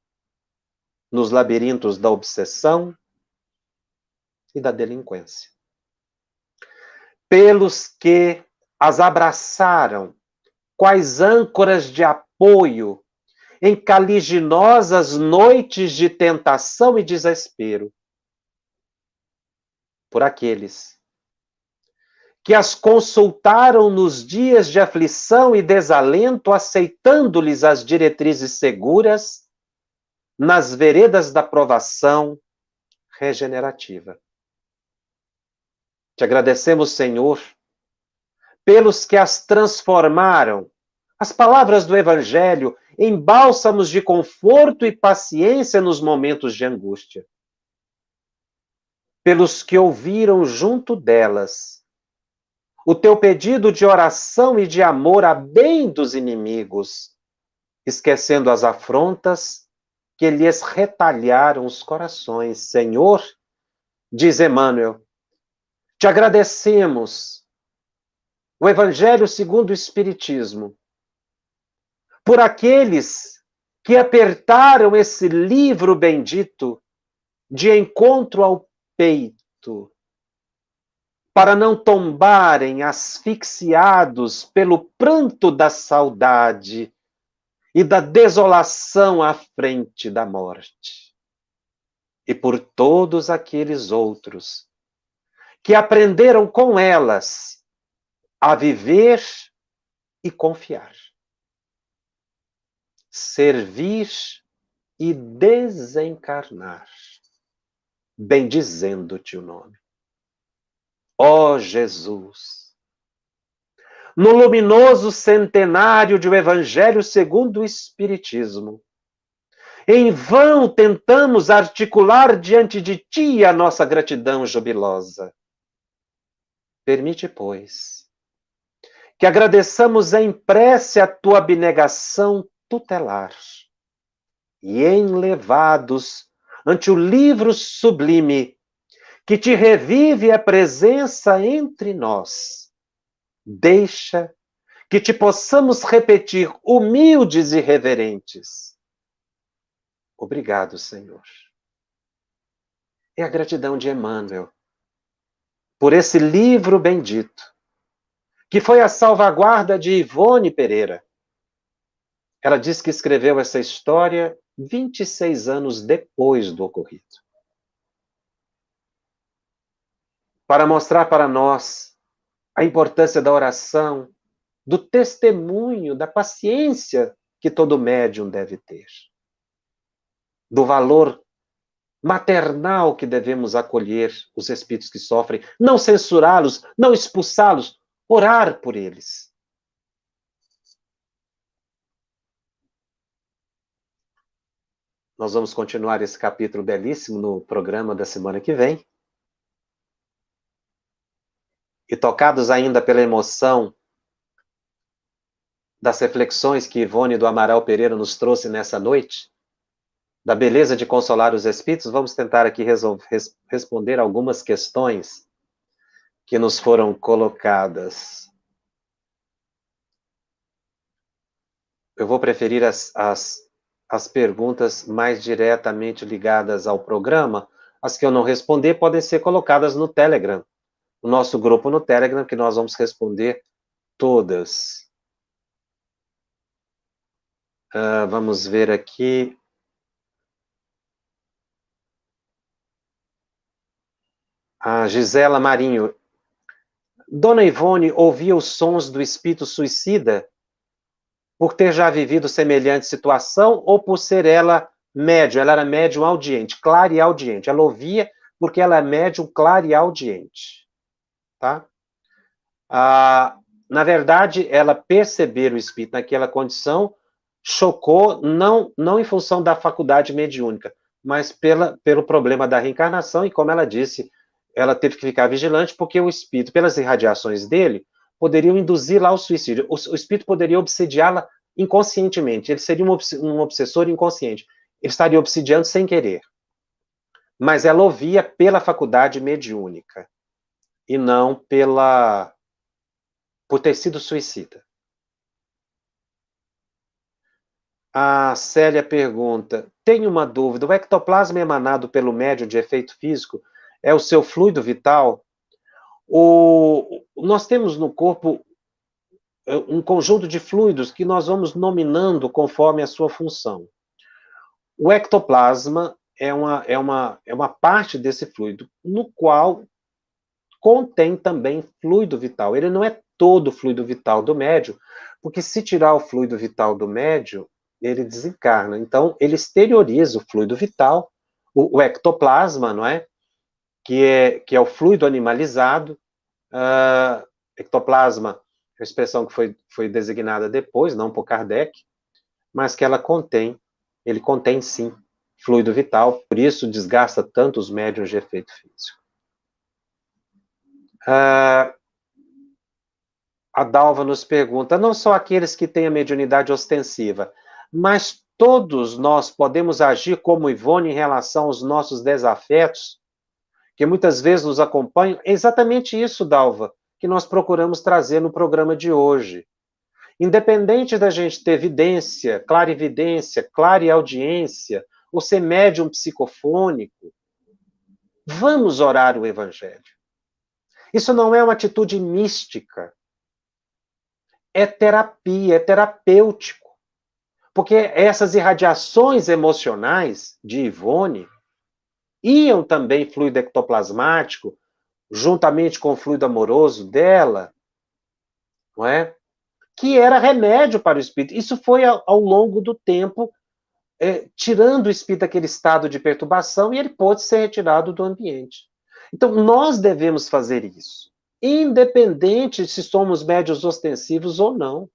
nos labirintos da obsessão e da delinquência. Pelos que as abraçaram, quais âncoras de apoio em caliginosas noites de tentação e desespero. Por aqueles que as consultaram nos dias de aflição e desalento, aceitando-lhes as diretrizes seguras nas veredas da provação regenerativa. Te agradecemos, Senhor, pelos que as transformaram, as palavras do Evangelho, em bálsamos de conforto e paciência nos momentos de angústia. Pelos que ouviram junto delas o teu pedido de oração e de amor a bem dos inimigos, esquecendo as afrontas que lhes retalharam os corações. Senhor, diz Emmanuel, te agradecemos, o Evangelho segundo o Espiritismo, por aqueles que apertaram esse livro bendito de encontro ao peito, para não tombarem asfixiados pelo pranto da saudade e da desolação à frente da morte. E por todos aqueles outros que aprenderam com elas a viver e confiar, servir e desencarnar, bendizendo-te o nome. Ó Jesus, no luminoso centenário de o Evangelho segundo o Espiritismo, em vão tentamos articular diante de ti a nossa gratidão jubilosa. Permite, pois, que agradeçamos em prece a tua abnegação tutelar e enlevados ante o livro sublime que te revive a presença entre nós. Deixa que te possamos repetir humildes e reverentes. Obrigado, Senhor. É a gratidão de Emmanuel por esse livro bendito, que foi a salvaguarda de Ivone Pereira. Ela diz que escreveu essa história 26 anos depois do ocorrido, para mostrar para nós a importância da oração, do testemunho, da paciência que todo médium deve ter, do valor maternal que devemos acolher os espíritos que sofrem, não censurá-los, não expulsá-los, orar por eles. Nós vamos continuar esse capítulo belíssimo no programa da semana que vem. E tocados ainda pela emoção das reflexões que Ivone do Amaral Pereira nos trouxe nessa noite, da beleza de consolar os espíritos, vamos tentar aqui responder algumas questões que nos foram colocadas. Eu vou preferir as perguntas mais diretamente ligadas ao programa. As que eu não responder podem ser colocadas no Telegram, no nosso grupo no Telegram, que nós vamos responder todas. Vamos ver aqui. A Gisela Marinho. Dona Ivone ouvia os sons do espírito suicida por ter já vivido semelhante situação ou por ser ela médium? Ela era médium audiente, clara e audiente. Ela ouvia porque ela é médium clara e audiente. Tá? Na verdade, ela perceber o espírito naquela condição chocou, não em função da faculdade mediúnica, mas pelo problema da reencarnação, e como ela disse, ela teve que ficar vigilante porque o espírito, pelas irradiações dele, poderiam induzir lá o suicídio. O espírito poderia obsediá-la inconscientemente. Ele seria um obsessor inconsciente. Ele estaria obsidiando sem querer. Mas ela ouvia pela faculdade mediúnica e não por ter sido suicida. A Célia pergunta, tenho uma dúvida, o ectoplasma emanado pelo médium de efeito físico é o seu fluido vital? Nós temos no corpo um conjunto de fluidos que nós vamos nominando conforme a sua função. O ectoplasma é uma parte desse fluido, no qual contém também fluido vital. Ele não é todo o fluido vital do médium, porque se tirar o fluido vital do médium, ele desencarna. Então, ele exterioriza o fluido vital, o ectoplasma, não é? Que é o fluido animalizado. Ectoplasma é uma expressão que foi designada depois, não por Kardec, mas que ele contém sim fluido vital, por isso desgasta tanto os médiuns de efeito físico. A Dalva nos pergunta, não só aqueles que têm a mediunidade ostensiva, mas todos nós podemos agir como Ivone em relação aos nossos desafetos, que muitas vezes nos acompanham? É exatamente isso, Dalva, que nós procuramos trazer no programa de hoje. Independente da gente ter vidência, clarividência, clareaudiência, ou ser médium psicofônico, vamos orar o Evangelho. Isso não é uma atitude mística, é terapia, é terapêutico. Porque essas irradiações emocionais de Ivone iam também fluido ectoplasmático, juntamente com o fluido amoroso dela, não é? Que era remédio para o espírito. Isso foi ao longo do tempo, tirando o espírito daquele estado de perturbação, e ele pôde ser retirado do ambiente. Então, nós devemos fazer isso, independente se somos médiuns ostensivos ou não.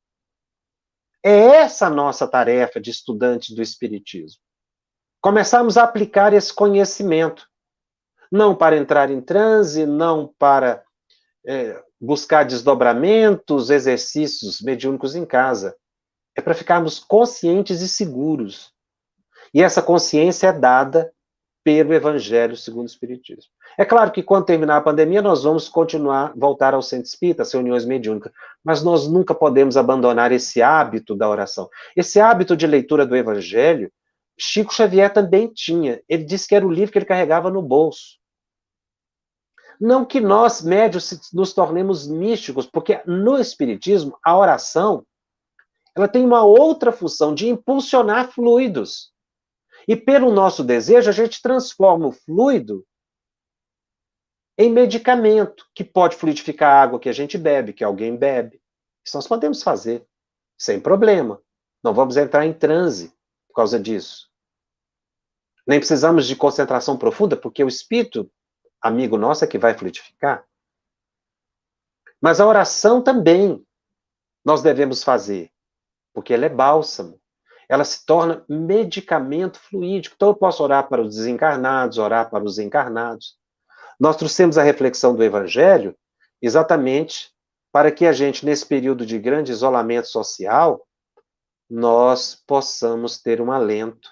É essa a nossa tarefa de estudantes do Espiritismo. Começarmos a aplicar esse conhecimento, não para entrar em transe, não para buscar desdobramentos, exercícios mediúnicos em casa. É para ficarmos conscientes e seguros. E essa consciência é dada pelo Evangelho segundo o Espiritismo. É claro que quando terminar a pandemia, nós vamos voltar ao centro espírita, às reuniões mediúnicas, mas nós nunca podemos abandonar esse hábito da oração. Esse hábito de leitura do Evangelho, Chico Xavier também tinha. Ele disse que era o livro que ele carregava no bolso. Não que nós, médios, nos tornemos místicos, porque no Espiritismo, a oração, ela tem uma outra função de impulsionar fluidos. E pelo nosso desejo, a gente transforma o fluido em medicamento, que pode fluidificar a água que a gente bebe, que alguém bebe. Isso nós podemos fazer, sem problema. Não vamos entrar em transe por causa disso. Nem precisamos de concentração profunda, porque o espírito, amigo nosso, é que vai fluidificar. Mas a oração também nós devemos fazer, porque ela é bálsamo. Ela se torna medicamento fluídico. Então eu posso orar para os desencarnados, orar para os encarnados. Nós trouxemos a reflexão do Evangelho exatamente para que a gente, nesse período de grande isolamento social, nós possamos ter um alento,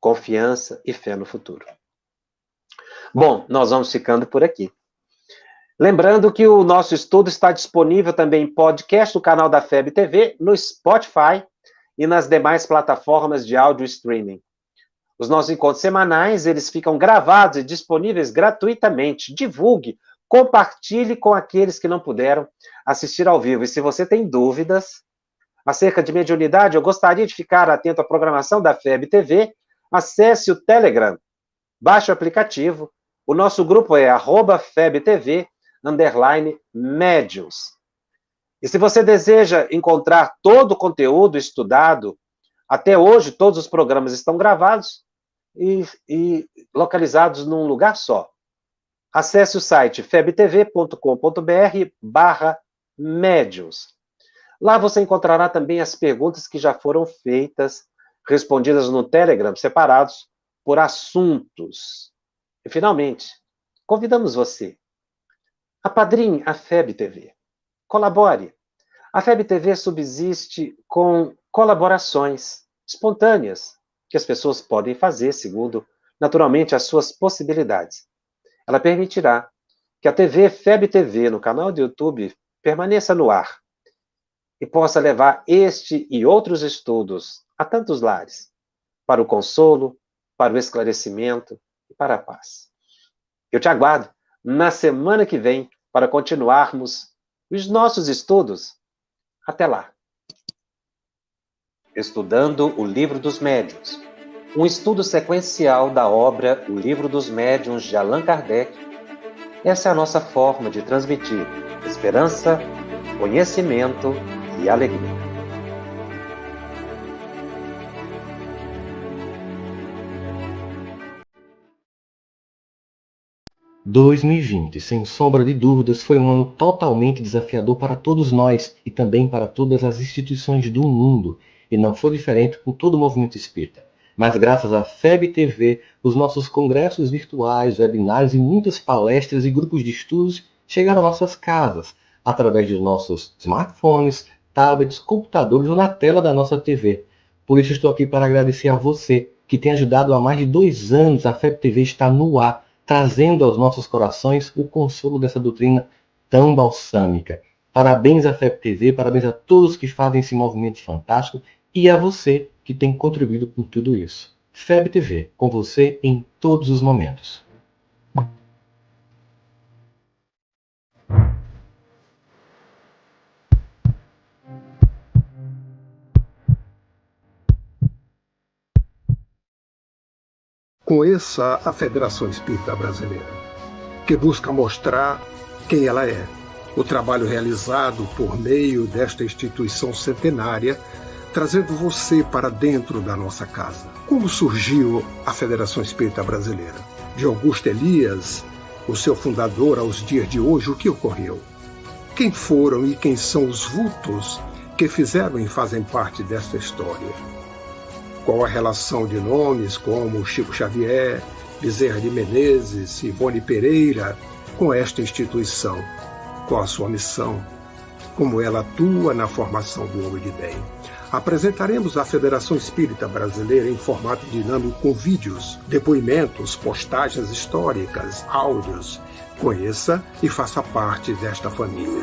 confiança e fé no futuro. Bom, nós vamos ficando por aqui. Lembrando que o nosso estudo está disponível também em podcast no canal da FEB TV, no Spotify e nas demais plataformas de áudio streaming. Os nossos encontros semanais, eles ficam gravados e disponíveis gratuitamente. Divulgue, compartilhe com aqueles que não puderam assistir ao vivo. E se você tem dúvidas acerca de mediunidade, eu gostaria de ficar atento à programação da FEB TV, acesse o Telegram, baixe o aplicativo. O nosso grupo é @FebTV_Médiuns. E se você deseja encontrar todo o conteúdo estudado, até hoje todos os programas estão gravados e localizados num lugar só. Acesse o site febtv.com.br/médiuns. Lá você encontrará também as perguntas que já foram feitas, respondidas no Telegram, separados por assuntos. E, finalmente, convidamos você. Apadrinhe a FEB TV. Colabore. A FEB TV subsiste com colaborações espontâneas que as pessoas podem fazer segundo, naturalmente, as suas possibilidades. Ela permitirá que a TV FEB TV no canal do YouTube permaneça no ar e possa levar este e outros estudos a tantos lares, para o consolo, para o esclarecimento e para a paz. Eu te aguardo na semana que vem para continuarmos os nossos estudos. Até lá. Estudando o Livro dos Médiuns, um estudo sequencial da obra O Livro dos Médiuns de Allan Kardec. Essa é a nossa forma de transmitir esperança, conhecimento e alegria. – 2020, sem sombra de dúvidas, foi um ano totalmente desafiador para todos nós e também para todas as instituições do mundo, e não foi diferente com todo o movimento espírita. Mas graças à FEB TV, os nossos congressos virtuais, webinários e muitas palestras e grupos de estudos chegaram às nossas casas, através dos nossos smartphones, tablets, computadores ou na tela da nossa TV. Por isso estou aqui para agradecer a você, que tem ajudado há mais de 2 anos a FEB TV estar no ar, trazendo aos nossos corações o consolo dessa doutrina tão balsâmica. Parabéns à FEB TV, parabéns a todos que fazem esse movimento fantástico e a você que tem contribuído com tudo isso. FEB TV, com você em todos os momentos. Conheça a Federação Espírita Brasileira, que busca mostrar quem ela é. O trabalho realizado por meio desta instituição centenária, trazendo você para dentro da nossa casa. Como surgiu a Federação Espírita Brasileira? De Augusto Elias, o seu fundador, aos dias de hoje, o que ocorreu? Quem foram e quem são os vultos que fizeram e fazem parte desta história? Qual a relação de nomes como Chico Xavier, Bezerra de Menezes e Boni Pereira com esta instituição? Qual a sua missão? Como ela atua na formação do homem de bem? Apresentaremos a Federação Espírita Brasileira em formato dinâmico com vídeos, depoimentos, postagens históricas, áudios. Conheça e faça parte desta família.